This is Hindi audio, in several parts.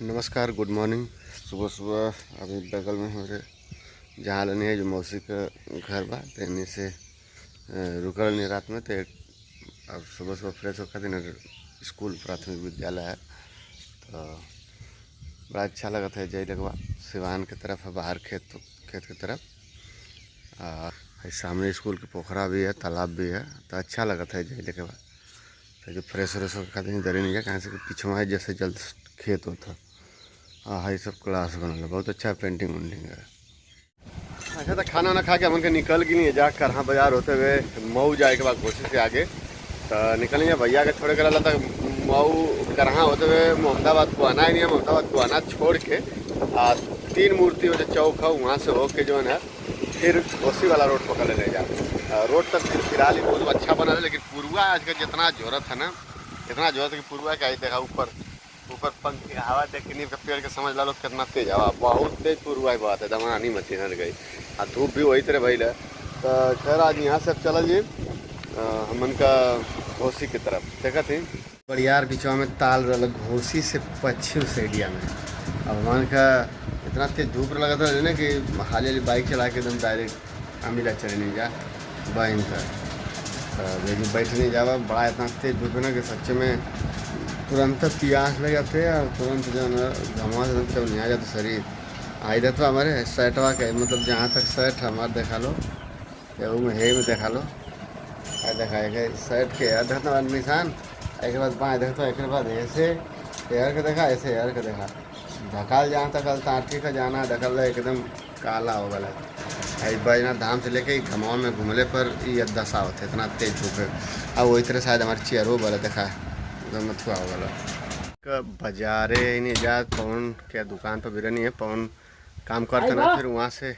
नमस्कार, गुड मॉर्निंग। सुबह सुबह अभी बगल में हमारे जहाँ लेने है जो मौसी का घर बा तेनी से रुकल नहीं रात में। तो अब सुबह सुबह फ्रेश होकर दिन स्कूल प्राथमिक विद्यालय है तो बड़ा अच्छा लगा था। जय लगवा सिवान की तरफ है, बाहर खेत की तरफ। सामने स्कूल के पोखरा भी है, तालाब भी है, तो अच्छा लगा था जय लगवा। तो जो फ्रेश व्रेश होकर दिन डरे नहीं है कहाँ से पीछे है जैसे जल्द खेत होता। हाँ, ये सब क्लास बनल बहुत अच्छा पेंटिंग वेंटिंग है। अच्छा, तो खाना वाना खा के हमन के निकल गई है जा करहाँ बाजार होते हुए मऊ जाए के बाद कोशिश से आगे तो निकल गए। भैया के छोड़ कर तक मऊ करहाँ होते हुए मोहम्मदाबाद को आना ही नहीं है। मोहम्मदाबाद को आना छोड़ के 3 मूर्ति हो जो चौक है वहाँ से होके जो है फिर उसी वाला रोड पकड़ ले जा। रोड तक फिलहाल ही बहुत अच्छा बना है, लेकिन पूर्वा आज का जितना जरूरत है ना, इतना जरूरत है कि पूर्वा का ही देखा ऊपर पंखी हवा देखनी के पेड़ के समझ ला लो कितना तेज हवा, बहुत तेज पूर्वा बात है। दमानी मची नर गई और धूप भी वही तरह भैल है। तो खैर आज यहाँ से चल जी हमन का घोसी की तरफ देखा थी बड़ियार बिचवा में ताल रहा घोसी से पश्चिम साइडिया में। अब हमन का इतना तेज धूप लगा था ना कि हाली बाइक चला के एकदम डायरेक्ट अमीला चले नहीं जा बहन का लेकिन बैठ नहीं जावा। बड़ा इतना तेज धूप है ना कि सच्चे में तुरंत प्यास लग जाते और तुरंत जो है घमा से जब नहीं आ जाता शरीर आई रहता। हमारे शर्टवा के मतलब जहाँ तक शर्ट हमारे देखा लो या में है में देखा लो देखा शर्ट के देखता निशान एक बाद बाएँ देखता एक बाद ऐसे एयर के देखा ऐसे एयर के देखा ढकाल जहाँ तक ताँटी का जाना ढकल एकदम काला हो गया है। बजना धाम से लेके घमाव में घूमले पर ये दशा होते इतना तेज धूप है। अब वही तरह शायद हमारे चेयरों वाला देखा मथुआ हो गया बाजारे नहीं जा पवन के दुकान पर भी रहनी है। पवन काम करते ना फिर वहाँ से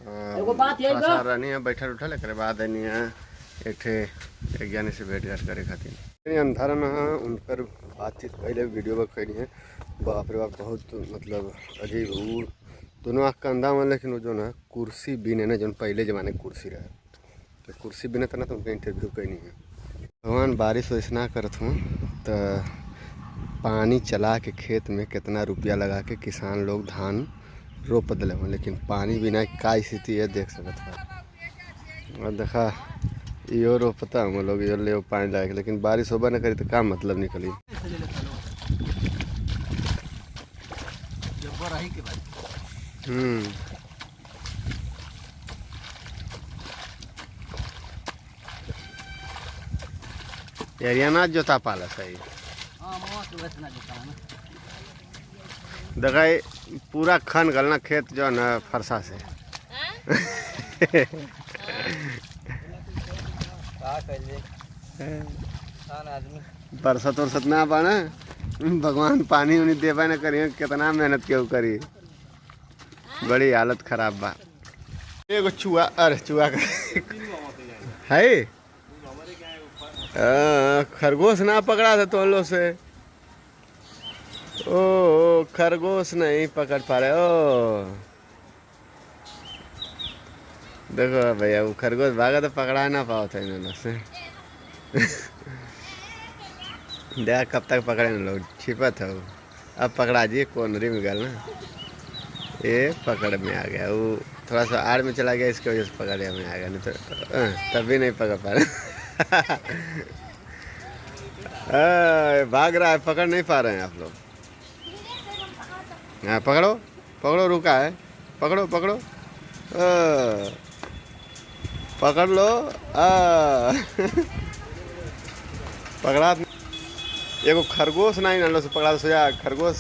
थोड़ा सा रहनी है बैठा उठा लेकर बाद नहीं है एक जाने से भेंट घाट करे खातिर अंधारा में उनकर बातचीत पहले वीडियो में कैली है। बाप रे बाप बहुत मतलब अजीब वो दोनों आँख का अंधा में। लेकिन वो जो ना कुर्सी बिने ना जो पहले ज़माने कुर्सी रहे तो कुर्सी बिने था ना तो उनका इंटरव्यू कैनी है। भगवान बारिश वैस ना करत हूँ तो पानी चला के खेत में कितना रुपया लगा के किसान लोग धान रोप दिले हों, लेकिन पानी बिना का स्थिति है देख सकते हैं। और देखा यो रोपता हम लोग यो ले पानी लगा के, लेकिन बारिश होबा ना करी तो का मतलब निकली। एरियाना जोता पाला सही देखा पूरा खन गलना खेत जो है ना फरसा से बरसत उरसत ना पाना भगवान पानी उनी देवा ना करिए कितना मेहनत क्यों करी बड़ी हालत खराब बा। एगो चूहा अरे चूहा है खरगोश ना पकड़ा था तो लो से ओ खरगोश नहीं पकड़ पा रहे। ओ देखो भैया वो खरगोश भागा तो पकड़ा ना पाओ था इन से देखा कब तक पकड़े ना लोग छिपा था वो। अब पकड़ा दिए कोनरी में गल ना ये पकड़ में आ गया। वो थोड़ा सा आड़ में चला गया इसकी वजह से पकड़े में आ गया, नहीं तो तभी नहीं पकड़ पा रहे भाग रहा है, पकड़ नहीं पा रहे हैं आप लोग। हाँ पकड़ो पकड़ो रुका है पकड़ो पकड़ो पकड़ लो पकड़ा एगो खरगोश नहीं ना से पकड़ा सोया खरगोश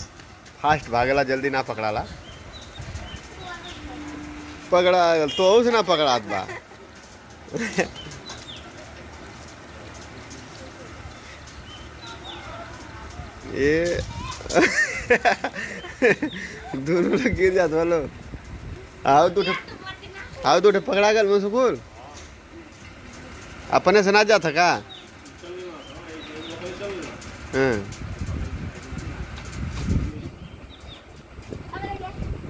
फास्ट भागेला जल्दी ना पकड़ाला पकड़ा तो उस ना पकड़ात बा ये दोनों लोग गिर जाते वालो आओ दूठे पकड़ा गल मुझको अपने से ना जाता का।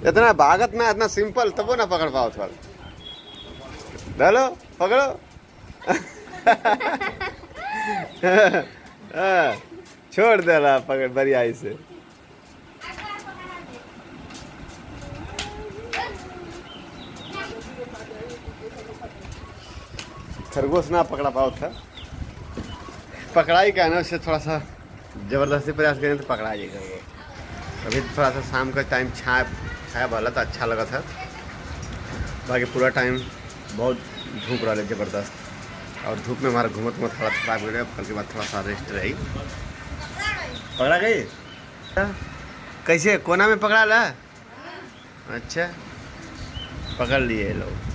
इतना भागत ना इतना सिंपल तब ना पकड़ पाओ थोड़ा डालो पकड़ो छोड़ दे रहा पकड़ बढ़िया से खरगोश ना पकड़ा पाओ था, पकड़ाई का है ना, उससे थोड़ा सा ज़बरदस्ती प्रयास करें तो पकड़ा जाएगा वो। अभी थोड़ा सा शाम का टाइम छाया वाला था, अच्छा लगा था। बाकी पूरा टाइम बहुत धूप रहा है ज़बरदस्त, और धूप में हमारा घूमत घूमत हालत खराब हो गया। कल के बाद थोड़ा सा रेस्ट रही। पकड़ा गई कैसे कोना में पकड़ा ला? अच्छा पकड़ लिए लोग।